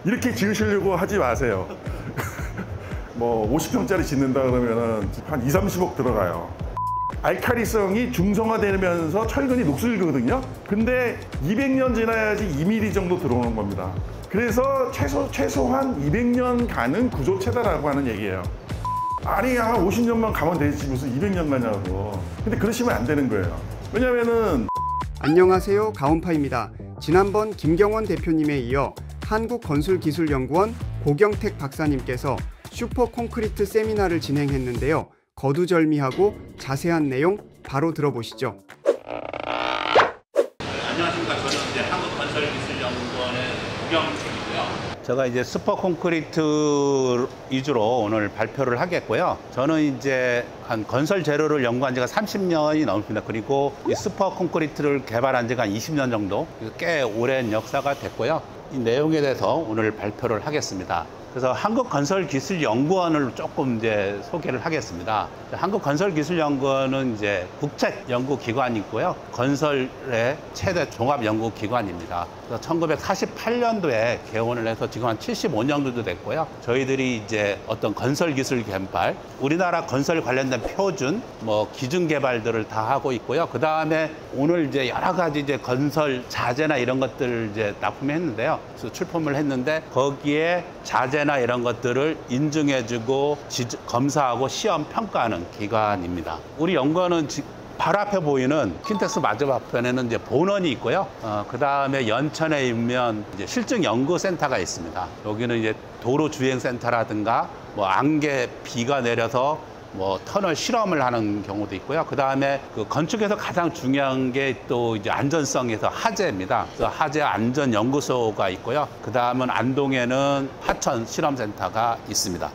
이렇게 지으시려고 하지 마세요. 뭐 50평짜리 짓는다 그러면은 한 2, 30억 들어가요. 알칼리성이 중성화되면서 철근이 녹슬거든요. 근데 200년 지나야지 2mm 정도 들어오는 겁니다. 그래서 최소한 200년 가는 구조체다라고 하는 얘기예요. 아니, 한 50년만 가면 되지 무슨 200년 가냐고. 근데 그러시면 안 되는 거예요. 왜냐면은. 안녕하세요, 가온파입니다. 지난번 김경원 대표님에 이어 한국건설기술연구원 고경택 박사님께서 슈퍼콘크리트 세미나를 진행했는데요. 거두절미하고 자세한 내용 바로 들어보시죠. 안녕하십니까. 저는 이제 한국건설기술연구원의 고경택이고요. 제가 이제 슈퍼콘크리트 위주로 오늘 발표를 하겠고요. 저는 이제 한 건설 재료를 연구한 지가 30년이 넘습니다. 그리고 이 슈퍼콘크리트를 개발한 지가 한 20년 정도, 꽤 오랜 역사가 됐고요. 이 내용에 대해서 오늘 발표를 하겠습니다. 그래서 한국건설기술연구원을 조금 이제 소개를 하겠습니다. 한국건설기술연구원은 이제 국책연구기관이고요. 건설의 최대 종합연구기관입니다. 그래서 1948년도에 개원을 해서 지금 한 75년 정도 됐고요. 저희들이 이제 어떤 건설기술 개발, 우리나라 건설 관련된 표준, 뭐 기준 개발들을 다 하고 있고요. 그 다음에 오늘 이제 여러 가지 이제 건설 자재나 이런 것들을 이제 납품했는데요. 그래서 출품을 했는데 거기에 자재나 이런 것들을 인증해주고 검사하고 시험 평가하는 기관입니다. 우리 연구원은 바로 앞에 보이는 킨텍스 마주앞편에는 이제 본원이 있고요. 그 다음에 연천에 있으면 이제 실증연구센터가 있습니다. 여기는 이제 도로주행센터라든가 뭐 안개 비가 내려서 뭐 터널 실험을 하는 경우도 있고요. 그 다음에 그 건축에서 가장 중요한 게 또 이제 안전성에서 하재입니다. 그래서 하재 안전연구소가 있고요. 그 다음은 안동에는 하천 실험센터가 있습니다.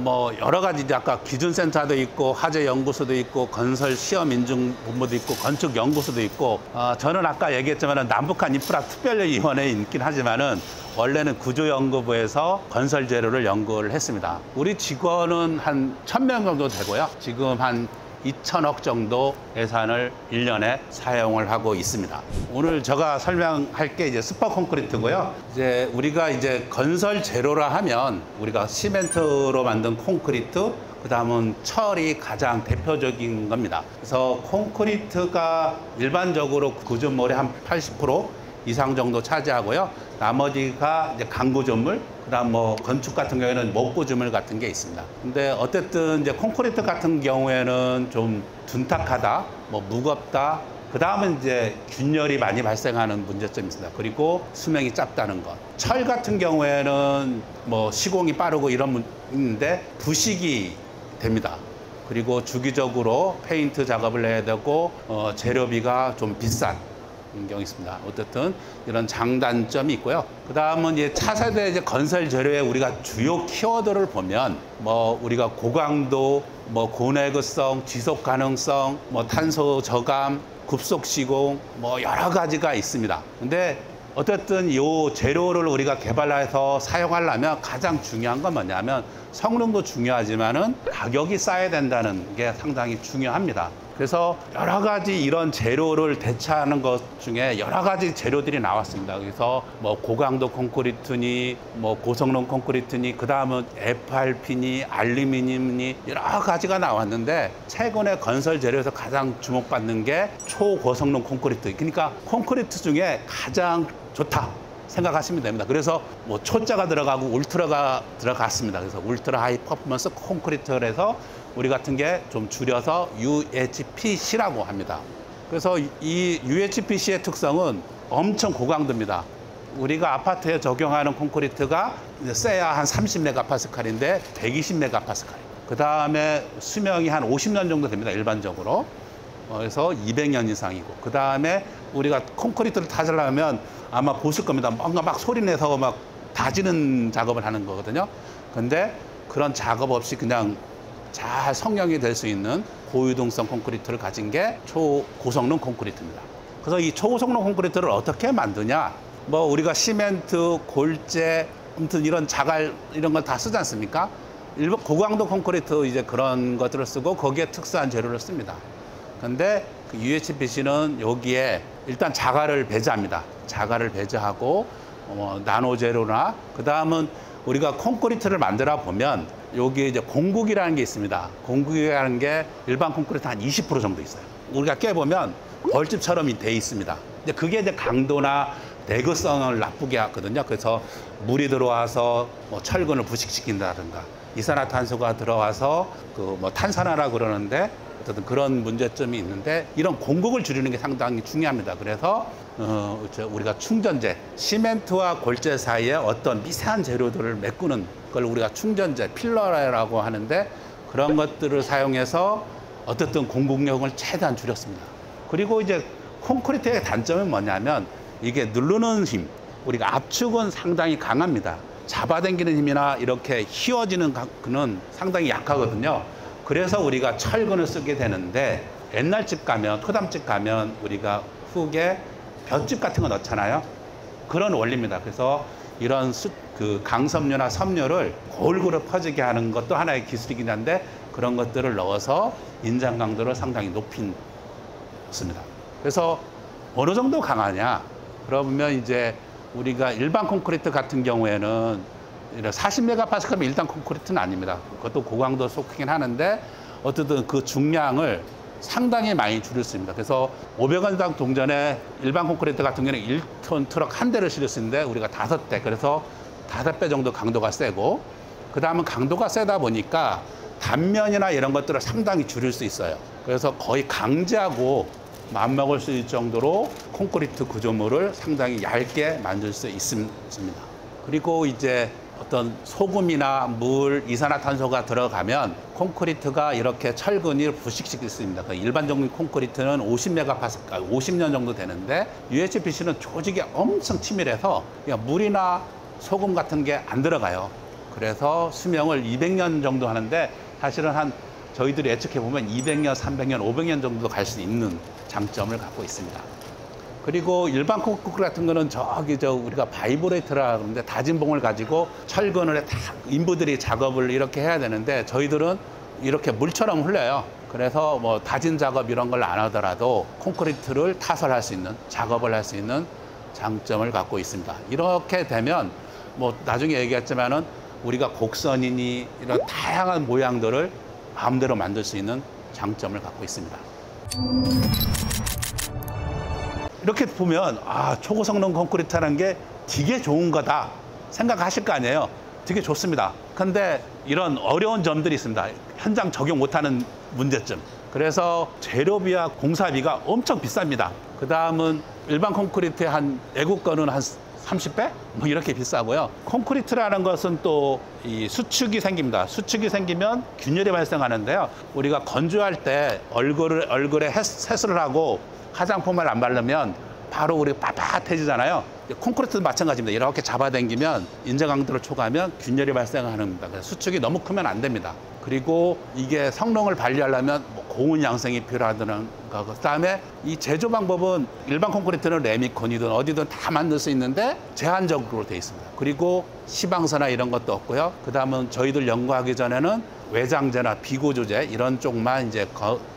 뭐 여러 가지 이제 아까 기준센터도 있고 하재 연구소도 있고 건설 시험 인증 본부도 있고 건축 연구소도 있고 저는 아까 얘기했지만은 남북한 인프라 특별위원회에 있긴 하지만은 원래는 구조연구부에서 건설 재료를 연구를 했습니다. 우리 직원은 한 1000명 정도 되고요. 지금 한 2천억 정도 예산을 1년에 사용을 하고 있습니다. 오늘 제가 설명할 게 이제 슈퍼콘크리트고요. 이제 우리가 이제 건설 재료라 하면 우리가 시멘트로 만든 콘크리트, 그 다음은 철이 가장 대표적인 겁니다. 그래서 콘크리트가 일반적으로 구조물의 한 80% 이상 정도 차지하고요. 나머지가 이제 강구조물, 그다음 뭐 건축 같은 경우에는 목구조물 같은 게 있습니다. 근데 어쨌든 이제 콘크리트 같은 경우에는 좀 둔탁하다, 뭐 무겁다. 그 다음은 이제 균열이 많이 발생하는 문제점이 있습니다. 그리고 수명이 짧다는 것. 철 같은 경우에는 뭐 시공이 빠르고 이런 있는데 부식이 됩니다. 그리고 주기적으로 페인트 작업을 해야 되고 재료비가 좀 비싼 경우 있습니다. 어쨌든 이런 장단점이 있고요. 그 다음은 이제 차세대 이제 건설 재료의 우리가 주요 키워드를 보면 뭐 우리가 고강도, 뭐 고내구성, 지속 가능성, 뭐 탄소 저감, 급속 시공, 뭐 여러 가지가 있습니다. 근데 어쨌든 이 재료를 우리가 개발해서 사용하려면 가장 중요한 건 뭐냐면 성능도 중요하지만은 가격이 싸야 된다는 게 상당히 중요합니다. 그래서 여러 가지 이런 재료를 대체하는 것 중에 여러 가지 재료들이 나왔습니다. 그래서 뭐 고강도 콘크리트니 뭐 고성능 콘크리트니 그 다음은 FRP니 알루미늄니 여러 가지가 나왔는데 최근에 건설 재료에서 가장 주목받는 게 초고성능 콘크리트. 그러니까 콘크리트 중에 가장 좋다 생각하시면 됩니다. 그래서 뭐 초자가 들어가고 울트라가 들어갔습니다. 그래서 울트라 하이 퍼포먼스 콘크리트를 해서 우리 같은 게 좀 줄여서 UHPC라고 합니다. 그래서 이 UHPC의 특성은 엄청 고강도입니다. 우리가 아파트에 적용하는 콘크리트가 세야 한 30메가파스칼인데 120메가파스칼. 그 다음에 수명이 한 50년 정도 됩니다. 일반적으로. 그래서 200년 이상이고. 그 다음에 우리가 콘크리트를 다지려면 아마 보실 겁니다. 뭔가 막 소리내서 막 다지는 작업을 하는 거거든요. 근데 그런 작업 없이 그냥 잘 성형이 될 수 있는 고유동성 콘크리트를 가진 게 초고성능 콘크리트입니다. 그래서 이 초고성능 콘크리트를 어떻게 만드냐? 뭐 우리가 시멘트, 골재, 아무튼 이런 자갈 이런 걸 다 쓰지 않습니까? 일부 고강도 콘크리트 이제 그런 것들을 쓰고 거기에 특수한 재료를 씁니다. 근데 그 UHPC는 여기에 일단 자갈을 배제합니다. 자갈을 배제하고 나노제로나 그다음은 우리가 콘크리트를 만들어 보면 여기 이제 공국이라는 게 있습니다. 공국이라는 게 일반 콘크리트 한 20% 정도 있어요. 우리가 깨보면 벌집처럼 돼 있습니다. 근데 그게 이제 강도나 내구성을 나쁘게 하거든요. 그래서 물이 들어와서 뭐 철근을 부식시킨다든가 이산화탄소가 들어와서 그 뭐 탄산화라 그러는데 어쨌든 그런 문제점이 있는데 이런 공국을 줄이는 게 상당히 중요합니다. 그래서 우리가 충전재, 시멘트와 골재 사이에 어떤 미세한 재료들을 메꾸는 걸 우리가 충전재, 필러라고 하는데 그런 것들을 사용해서 어쨌든 공국력을 최대한 줄였습니다. 그리고 이제 콘크리트의 단점은 뭐냐면 이게 누르는 힘, 우리가 압축은 상당히 강합니다. 잡아당기는 힘이나 이렇게 휘어지는 그는 상당히 약하거든요. 그래서 우리가 철근을 쓰게 되는데 옛날 집 가면, 토담집 가면 우리가 흙에 볏짚 같은 거 넣잖아요. 그런 원리입니다. 그래서 이런 그 강섬유나 섬유를 골고루 퍼지게 하는 것도 하나의 기술이긴 한데 그런 것들을 넣어서 인장 강도를 상당히 높인 습니다. 그래서 어느 정도 강하냐? 그러면 이제 우리가 일반 콘크리트 같은 경우에는 40메가파스칼이면 일단 콘크리트는 아닙니다. 그것도 고강도 속히긴 하는데 어쨌든 그 중량을 상당히 많이 줄일 수 있습니다. 그래서 500원당 동전에 일반 콘크리트 같은 경우는 1톤 트럭 한 대를 실을 수 있는데 우리가 5대, 그래서 5배 정도 강도가 세고 그 다음은 강도가 세다 보니까 단면이나 이런 것들을 상당히 줄일 수 있어요. 그래서 거의 강제하고 맞먹을 수 있을 정도로 콘크리트 구조물을 상당히 얇게 만들 수 있습니다. 그리고 이제 어떤 소금이나 물, 이산화탄소가 들어가면 콘크리트가 이렇게 철근이 부식시킬 수 있습니다. 일반적인 콘크리트는 50메가파스칼, 50년 정도 되는데 UHPC는 조직이 엄청 치밀해서 물이나 소금 같은 게 안 들어가요. 그래서 수명을 200년 정도 하는데 사실은 저희들이 예측해 보면 200년, 300년, 500년 정도 갈 수 있는 장점을 갖고 있습니다. 그리고 일반 콘크리트 같은 거는 우리가 바이브레이터라 하는데 다진 봉을 가지고 철근을 인부들이 작업을 이렇게 해야 되는데 저희들은 이렇게 물처럼 흘려요. 그래서 뭐 다진 작업 이런 걸 안 하더라도 콘크리트를 타설할 수 있는, 작업을 할 수 있는 장점을 갖고 있습니다. 이렇게 되면 뭐 나중에 얘기했지만은 우리가 곡선이니 이런 다양한 모양들을 마음대로 만들 수 있는 장점을 갖고 있습니다. 이렇게 보면 초고성능 콘크리트라는 게 되게 좋은 거다 생각하실 거 아니에요. 되게 좋습니다. 근데 이런 어려운 점들이 있습니다. 현장 적용 못하는 문제점. 그래서 재료비와 공사비가 엄청 비쌉니다. 그 다음은 일반 콘크리트의 외국 거는 한 30배? 뭐 이렇게 비싸고요. 콘크리트라는 것은 또 이 수축이 생깁니다. 수축이 생기면 균열이 발생하는데요. 우리가 건조할 때 얼굴에 세수를 하고 화장품을 안 바르면 바로 우리 빳빳해지잖아요. 콘크리트도 마찬가지입니다. 이렇게 잡아당기면 인장 강도를 초과하면 균열이 발생합니다. 그래서 수축이 너무 크면 안 됩니다. 그리고 이게 성능을 발휘하려면 고온 양생이 필요하다는 거. 그다음에 이 제조 방법은 일반 콘크리트는 레미콘이든 어디든 다 만들 수 있는데 제한적으로 돼 있습니다. 그리고 시방서나 이런 것도 없고요. 그다음은 저희들 연구하기 전에는 외장재나 비구조재 이런 쪽만 이제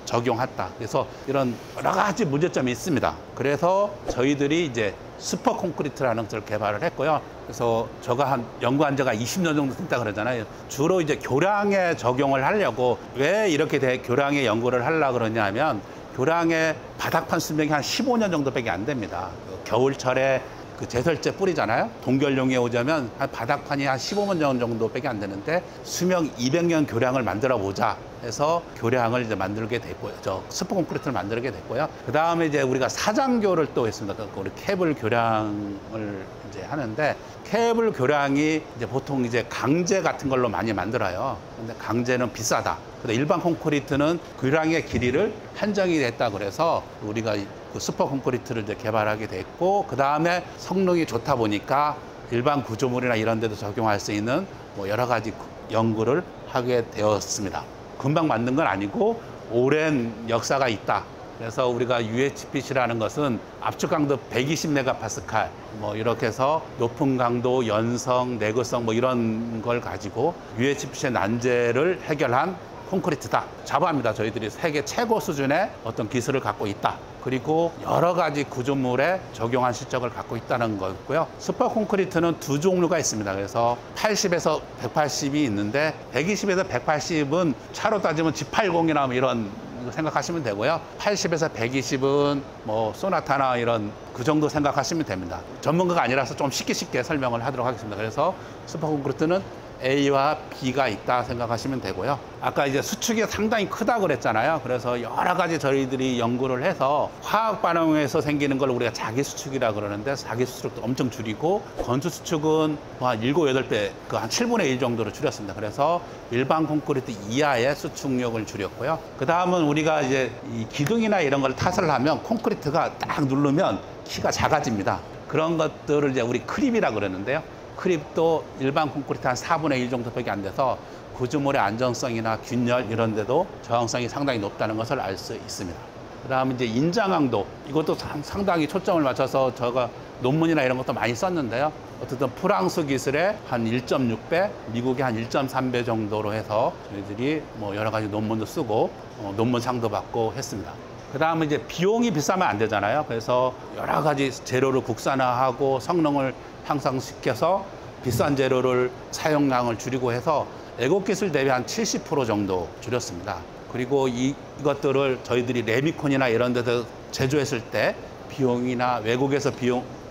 적용했다. 그래서 이런 여러 가지 문제점이 있습니다. 그래서 저희들이 이제 슈퍼 콘크리트라는 것을 개발을 했고요. 그래서 제가 연구한 지가 20년 정도 됐다 그러잖아요. 주로 이제 교량에 적용을 하려고 왜 이렇게 교량에 연구를 하려고 그러냐면 교량의 바닥판 수명이 한 15년 정도밖에 안 됩니다. 겨울철에 그 제설제 뿌리잖아요. 동결용에 오자면 한 바닥판이 한 15년 정도밖에 안 되는데 수명 200년 교량을 만들어 보자 해서 교량을 이제 만들게 됐고요. 슈퍼 콘크리트를 만들게 됐고요. 그 다음에 이제 우리가 사장교를 또 했습니다. 우리 케이블 교량을 이제 하는데 케이블 교량이 이제 보통 이제 강제 같은 걸로 많이 만들어요. 근데 강제는 비싸다. 근데 일반 콘크리트는 교량의 길이를 한정이 됐다 그래서 우리가 그 슈퍼 콘크리트를 이제 개발하게 됐고 그 다음에 성능이 좋다 보니까 일반 구조물이나 이런 데도 적용할 수 있는 뭐 여러 가지 연구를 하게 되었습니다. 금방 만든 건 아니고 오랜 역사가 있다. 그래서 우리가 UHPC라는 것은 압축 강도 120메가파스칼 뭐 이렇게 해서 높은 강도, 연성, 내구성 뭐 이런 걸 가지고 UHPC의 난제를 해결한 콘크리트다. 자부합니다. 저희들이 세계 최고 수준의 어떤 기술을 갖고 있다. 그리고 여러 가지 구조물에 적용한 실적을 갖고 있다는 거고요. 슈퍼 콘크리트는 두 종류가 있습니다. 그래서 80에서 180이 있는데 120에서 180은 차로 따지면 G80이나 뭐 이런 생각하시면 되고요. 80에서 120은 뭐 소나타나 이런 그 정도 생각하시면 됩니다. 전문가가 아니라서 좀 쉽게 설명을 하도록 하겠습니다. 그래서 슈퍼 콘크리트는 A와 B가 있다 생각하시면 되고요. 아까 이제 수축이 상당히 크다 그랬잖아요. 그래서 여러 가지 저희들이 연구를 해서 화학 반응에서 생기는 걸 우리가 자기 수축이라 그러는데 자기 수축도 엄청 줄이고 건수 수축은 한 7, 8배, 그 한 7분의 1 정도로 줄였습니다. 그래서 일반 콘크리트 이하의 수축력을 줄였고요. 그 다음은 우리가 이제 이 기둥이나 이런 걸 탓을 하면 콘크리트가 딱 누르면 키가 작아집니다. 그런 것들을 이제 우리 크립이라 그러는데요. 크립도 일반 콘크리트 한 4분의 1 정도밖에 안 돼서 구조물의 안정성이나 균열 이런 데도 저항성이 상당히 높다는 것을 알 수 있습니다. 그 다음에 이제 인장강도, 이것도 상당히 초점을 맞춰서 제가 논문이나 이런 것도 많이 썼는데요. 어쨌든 프랑스 기술의 한 1.6배, 미국의 한 1.3배 정도로 해서 저희들이 뭐 여러 가지 논문도 쓰고 논문상도 받고 했습니다. 그 다음에 이제 비용이 비싸면 안 되잖아요. 그래서 여러 가지 재료를 국산화하고 성능을 향상시켜서 비싼 재료를 사용량을 줄이고 해서 애국 기술 대비 한 70% 정도 줄였습니다. 그리고 이것들을 저희들이 레미콘이나 이런 데서 제조했을 때 비용이나 외국에서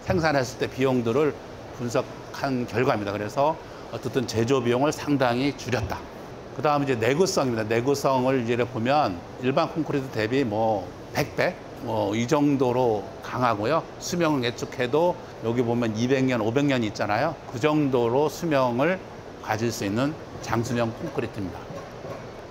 생산했을 때 비용들을 분석한 결과입니다. 그래서 어쨌든 제조 비용을 상당히 줄였다. 그 다음에 이제 내구성입니다. 내구성을 이제 보면 일반 콘크리트 대비 뭐 100배? 이 정도로 강하고요. 수명을 예측해도 여기 보면 200년, 500년 있잖아요. 그 정도로 수명을 가질 수 있는 장수명 콘크리트입니다.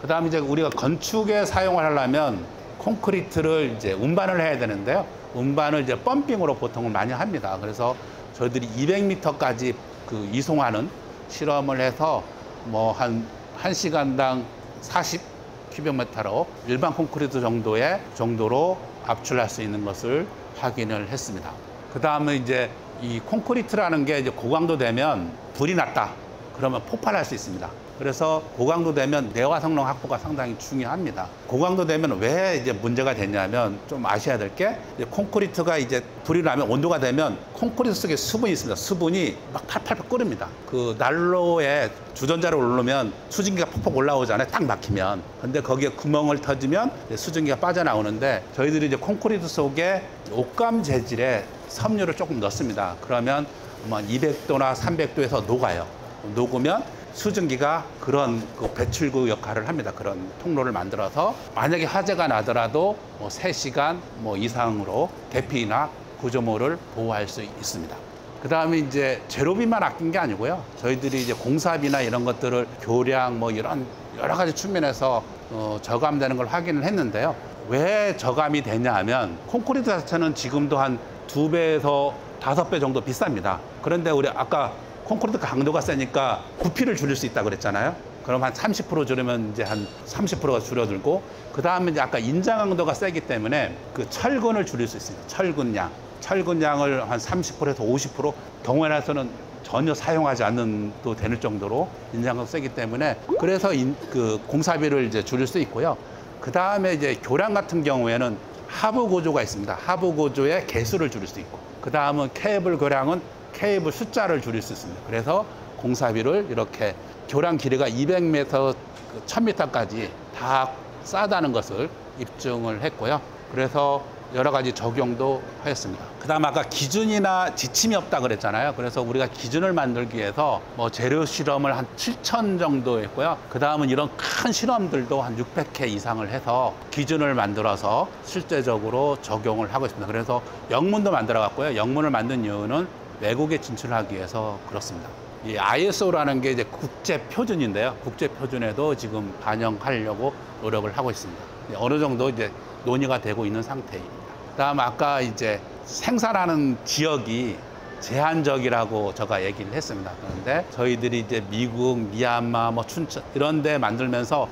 그 다음에 이제 우리가 건축에 사용을 하려면 콘크리트를 이제 운반을 해야 되는데요. 운반을 이제 펌핑으로 보통은 많이 합니다. 그래서 저희들이 200m까지 그 이송하는 실험을 해서 뭐 한 1시간당 40km로 일반 콘크리트 정도로 압출할 수 있는 것을 확인을 했습니다. 그 다음에 이제 이 콘크리트라는 게 이제 고강도 되면 불이 났다. 그러면 폭발할 수 있습니다. 그래서 고강도 되면 내화 성능 확보가 상당히 중요합니다. 고강도 되면 왜 이제 문제가 되냐면 좀 아셔야 될 게 콘크리트가 이제 불이 나면 온도가 되면 콘크리트 속에 수분이 있습니다. 수분이 막 팔팔 끓습니다. 그 난로에 주전자를 올르면 수증기가 폭폭 올라오잖아요. 딱 막히면. 근데 거기에 구멍을 터지면 수증기가 빠져나오는데 저희들이 이제 콘크리트 속에 옷감 재질의 섬유를 조금 넣습니다. 그러면 200도나 300도에서 녹아요. 녹으면 수증기가 그런 그 배출구 역할을 합니다. 그런 통로를 만들어서 만약에 화재가 나더라도 3시간 이상으로 대피나 구조물을 보호할 수 있습니다. 그 다음에 이제 재료비만 아낀 게 아니고요. 저희들이 이제 공사비나 이런 것들을 교량 이런 여러 가지 측면에서 저감되는 걸 확인을 했는데요. 왜 저감이 되냐 하면 콘크리트 자체는 지금도 한 2배에서 5배 정도 비쌉니다. 그런데 우리 아까 콘크리트 강도가 세니까 부피를 줄일 수 있다고 그랬잖아요. 그럼 한 30% 줄이면 이제 한 30%가 줄어들고, 그 다음에 이제 아까 인장 강도가 세기 때문에 그 철근을 줄일 수 있습니다. 철근량을 한 30%에서 50% 경우에서는 전혀 사용하지 않는도 되는 정도로 인장 강도가 세기 때문에 그래서 그 공사비를 이제 줄일 수 있고요. 그 다음에 이제 교량 같은 경우에는 하부 고조가 있습니다. 하부 고조의 개수를 줄일 수 있고, 그 다음은 케이블 교량은 케이블 숫자를 줄일 수 있습니다. 그래서 공사비를 이렇게 교량 길이가 200m, 1000m까지 다 싸다는 것을 입증을 했고요. 그래서 여러 가지 적용도 하였습니다. 그 다음 아까 기준이나 지침이 없다 그랬잖아요. 그래서 우리가 기준을 만들기 위해서 재료 실험을 한 7,000 정도 했고요. 그 다음은 이런 큰 실험들도 한 600회 이상을 해서 기준을 만들어서 실제적으로 적용을 하고 있습니다. 그래서 영문도 만들어 갔고요. 영문을 만든 이유는 외국에 진출하기 위해서 그렇습니다. 이 ISO라는 게 이제 국제 표준인데요. 국제 표준에도 지금 반영하려고 노력을 하고 있습니다. 어느 정도 이제 논의가 되고 있는 상태입니다. 그다음 아까 이제 생산하는 지역이 제한적이라고 제가 얘기를 했습니다. 그런데 저희들이 이제 미국, 미얀마, 춘천 이런 데 만들면서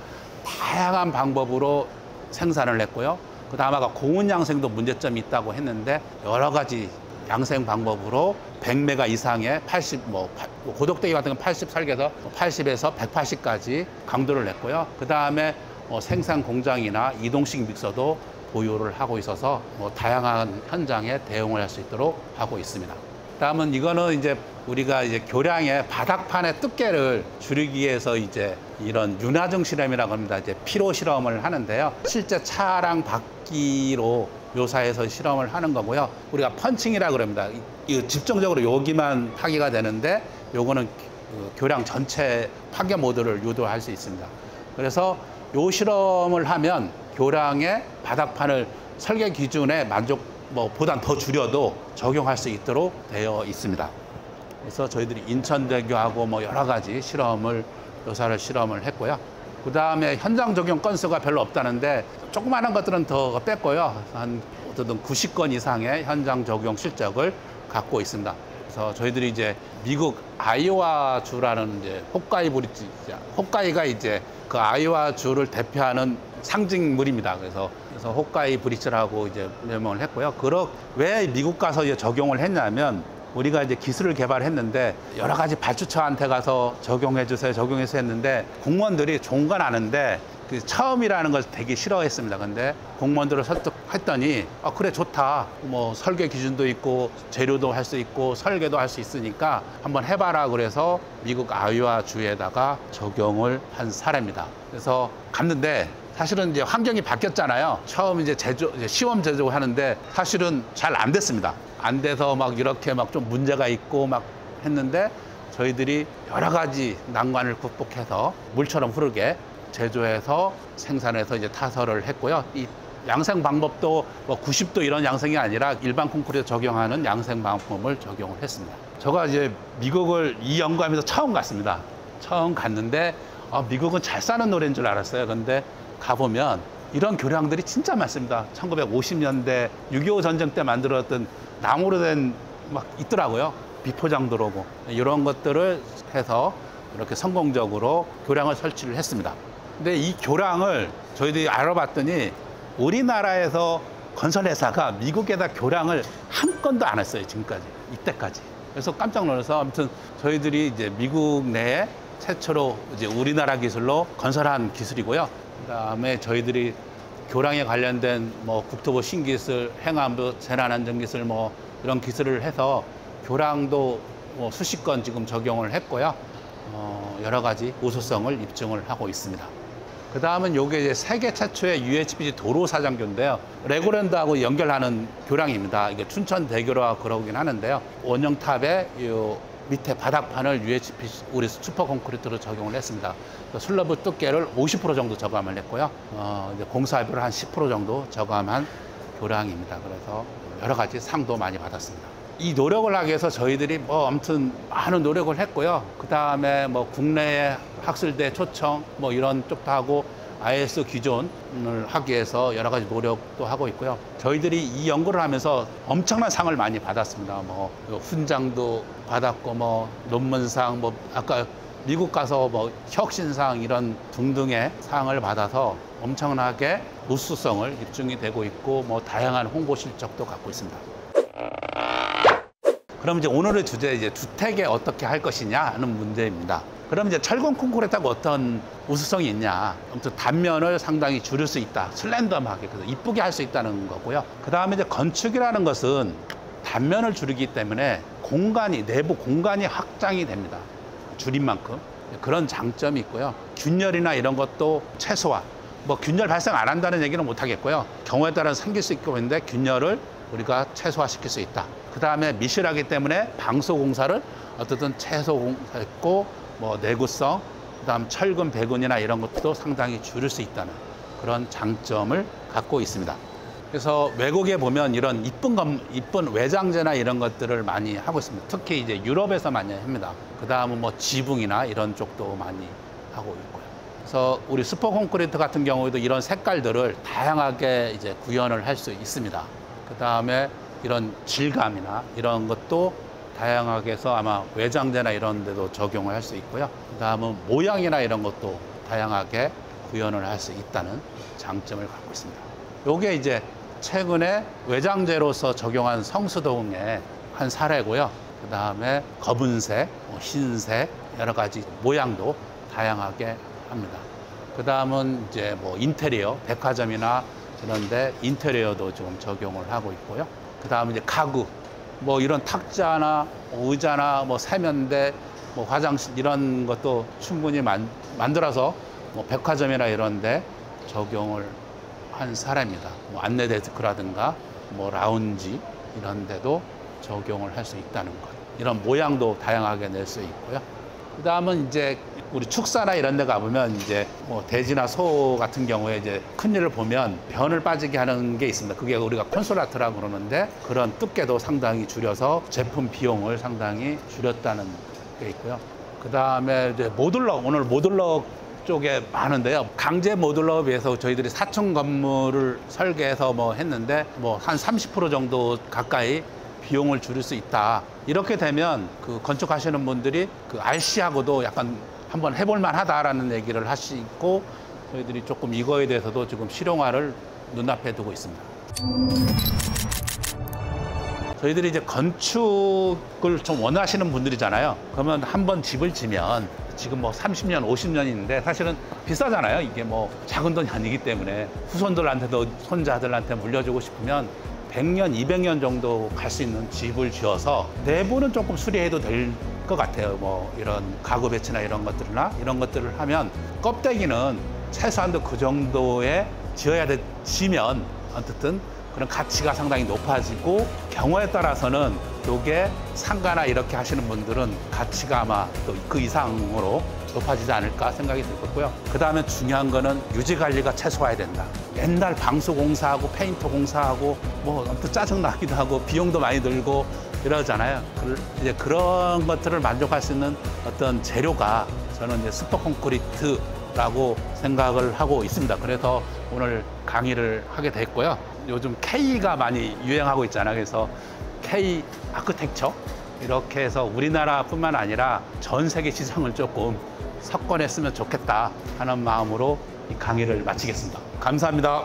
다양한 방법으로 생산을 했고요. 그다음 아까 고온 양생도 문제점이 있다고 했는데 여러 가지 양생 방법으로 100메가 이상의 80, 고독대기 같은 건 80 설계에서 80에서 180까지 강도를 냈고요. 그 다음에 생산 공장이나 이동식 믹서도 보유를 하고 있어서 다양한 현장에 대응을 할 수 있도록 하고 있습니다. 다음은 이거는 이제 우리가 이제 교량의 바닥판의 두께를 줄이기 위해서 이제 이런 윤화중 실험이라고 합니다. 이제 피로 실험을 하는데요. 실제 차량 바퀴로 묘사해서 실험을 하는 거고요. 우리가 펀칭이라고 그럽니다. 이 집중적으로 여기만 파기가 되는데 요거는 교량 전체 파괴 모드를 유도할 수 있습니다. 그래서 요 실험을 하면 교량의 바닥판을 설계 기준에 보단 더 줄여도 적용할 수 있도록 되어 있습니다. 그래서 저희들이 인천대교하고 여러 가지 묘사를 실험을 했고요. 그 다음에 현장 적용 건수가 별로 없다는데 조그마한 것들은 더 뺐고요. 한 어쨌든 90건 이상의 현장 적용 실적을 갖고 있습니다. 그래서 저희들이 이제 미국 아이오와 주라는 이제 홋카이가 이제 그 아이오와 주를 대표하는 상징물입니다. 그래서 홋카이 브릿지라고 이제 명명을 했고요. 왜 미국 가서 이제 적용을 했냐면 우리가 이제 기술을 개발했는데 여러 가지 발주처한테 가서 적용해 주세요 했는데 공무원들이 좋은 건 아는데 그 처음이라는 걸 되게 싫어했습니다. 근데 공무원들을 설득했더니 그래 좋다. 설계 기준도 있고 재료도 할 수 있고 설계도 할 수 있으니까 한번 해봐라. 그래서 미국 아이오와 주에다가 적용을 한 사례입니다. 그래서 갔는데 사실은 이제 환경이 바뀌었잖아요. 처음 이제 시험 제조하는데 사실은 잘 안 됐습니다. 안 돼서 이렇게 좀 문제가 있고 했는데 저희들이 여러 가지 난관을 극복해서 물처럼 흐르게 제조해서 생산해서 이제 타설을 했고요. 이 양생 방법도 90도 이런 양생이 아니라 일반 콘크리트에 적용하는 양생 방법을 적용을 했습니다. 제가 이제 미국을 이 연구하면서 처음 갔습니다. 처음 갔는데 미국은 잘 사는 노래인 줄 알았어요. 근데 가보면 이런 교량들이 진짜 많습니다. 1950년대 6.25 전쟁 때 만들었던 나무로 된 있더라고요. 비포장 도로고 이런 것들을 해서 이렇게 성공적으로 교량을 설치를 했습니다. 근데 이 교량을 저희들이 알아봤더니 우리나라에서 건설회사가 미국에다 교량을 한 건도 안 했어요. 지금까지 이때까지. 그래서 깜짝 놀라서 아무튼 저희들이 이제 미국 내에 최초로 이제 우리나라 기술로 건설한 기술이고요. 그다음에 저희들이 교량에 관련된 국토부 신기술, 행안부 재난안전기술 이런 기술을 해서 교량도 수십 건 지금 적용을 했고요. 여러 가지 우수성을 입증을 하고 있습니다. 그 다음은 요게 이제 세계 최초의 UHPG 도로 사장교인데요. 레고랜드하고 연결하는 교량입니다. 이게 춘천대교로와 그러긴 하는데요. 원형탑에 요 밑에 바닥판을 UHPG 우리 슈퍼 콘크리트로 적용을 했습니다. 슬러브 두께를 50% 정도 저감을 했고요. 이제 공사비를 한 10% 정도 저감한 교량입니다. 그래서 여러 가지 상도 많이 받았습니다. 이 노력을 하기 위해서 저희들이 아무튼 많은 노력을 했고요. 그 다음에 국내에 학술대 초청 이런 쪽도 하고 IS 기존을 하기 위해서 여러 가지 노력도 하고 있고요. 저희들이 이 연구를 하면서 엄청난 상을 많이 받았습니다. 훈장도 받았고 논문상 아까 미국 가서 혁신상 이런 등등의 상을 받아서 엄청나게 우수성을 입증이 되고 있고 다양한 홍보 실적도 갖고 있습니다. 그럼 이제 오늘의 주제 이제 주택에 어떻게 할 것이냐 하는 문제입니다. 그럼 이제 철근 콘크리트하고 어떤 우수성이 있냐. 아무튼 단면을 상당히 줄일 수 있다. 슬렌더하게 그래서 이쁘게 할 수 있다는 거고요. 그 다음에 이제 건축이라는 것은 단면을 줄이기 때문에 내부 공간이 확장이 됩니다. 줄인 만큼 그런 장점이 있고요. 균열이나 이런 것도 최소화. 균열 발생 안 한다는 얘기는 못 하겠고요. 경우에 따라 생길 수 있고 있는데 균열을 우리가 최소화시킬 수 있다. 그 다음에 미실하기 때문에 방수 공사를 어떻든 최소 공사했고 내구성, 그 다음 철근 배근이나 이런 것도 상당히 줄일 수 있다는 그런 장점을 갖고 있습니다. 그래서 외국에 보면 이런 이쁜 외장재나 이런 것들을 많이 하고 있습니다. 특히 이제 유럽에서 많이 합니다. 그 다음은 지붕이나 이런 쪽도 많이 하고 있고요. 그래서 우리 슈퍼 콘크리트 같은 경우에도 이런 색깔들을 다양하게 이제 구현을 할 수 있습니다. 그 다음에 이런 질감이나 이런 것도 다양하게 해서 아마 외장재나 이런 데도 적용을 할 수 있고요. 그 다음은 모양이나 이런 것도 다양하게 구현을 할 수 있다는 장점을 갖고 있습니다. 요게 이제 최근에 외장재로서 적용한 성수동의 한 사례고요. 그 다음에 검은색, 흰색 여러 가지 모양도 다양하게 합니다. 그 다음은 이제 뭐 인테리어, 백화점이나 이런데 인테리어도 좀 적용을 하고 있고요. 그 다음에 이제 가구, 뭐 이런 탁자나 의자나 뭐 세면대, 뭐 화장실 이런 것도 충분히 만들어서 뭐 백화점이나 이런데 적용을 한 사례입니다. 뭐 안내 데스크라든가 뭐 라운지 이런 데도 적용을 할 수 있다는 것. 이런 모양도 다양하게 낼 수 있고요. 그 다음은 이제 우리 축사나 이런 데 가보면 이제 뭐 돼지나 소 같은 경우에 이제 큰 일을 보면 변을 빠지게 하는 게 있습니다. 그게 우리가 콘솔라트라고 그러는데 그런 두께도 상당히 줄여서 제품 비용을 상당히 줄였다는 게 있고요. 그 다음에 이제 모듈러, 오늘 모듈러 쪽에 많은데요. 강제 모듈러에 비해서 저희들이 4층 건물을 설계해서 뭐 했는데 뭐 한 30% 정도 가까이 비용을 줄일 수 있다. 이렇게 되면 그 건축하시는 분들이 그 RC하고도 약간 한번 해볼 만하다라는 얘기를 하시고 저희들이 조금 이거에 대해서도 지금 실용화를 눈앞에 두고 있습니다. 저희들이 이제 건축을 좀 원하시는 분들이잖아요. 그러면 한번 집을 지면 지금 뭐 30년, 50년인데 사실은 비싸잖아요. 이게 뭐 작은 돈이 아니기 때문에 후손들한테도 손자들한테 물려주고 싶으면 100년, 200년 정도 갈 수 있는 집을 지어서 내부는 조금 수리해도 될 것 같아요. 뭐 이런 가구 배치나 이런 것들을 하면 껍데기는 최소한도 그 정도에 지면 어쨌든 그런 가치가 상당히 높아지고 경우에 따라서는 이게 상가나 이렇게 하시는 분들은 가치가 아마 또 그 이상으로 높아지지 않을까 생각이 들고요. 그 다음에 중요한 거는 유지 관리가 최소화해야 된다. 맨날 방수 공사하고 페인트 공사하고 뭐 아무튼 짜증나기도 하고 비용도 많이 들고 이러잖아요. 이제 그런 것들을 만족할 수 있는 어떤 재료가 저는 이제 슈퍼 콘크리트라고 생각을 하고 있습니다. 그래서 오늘 강의를 하게 됐고요. 요즘 K가 많이 유행하고 있잖아요. 그래서 K 아크텍처 이렇게 해서 우리나라뿐만 아니라 전 세계 시장을 조금 석권했으면 좋겠다 하는 마음으로 이 강의를 마치겠습니다. 감사합니다.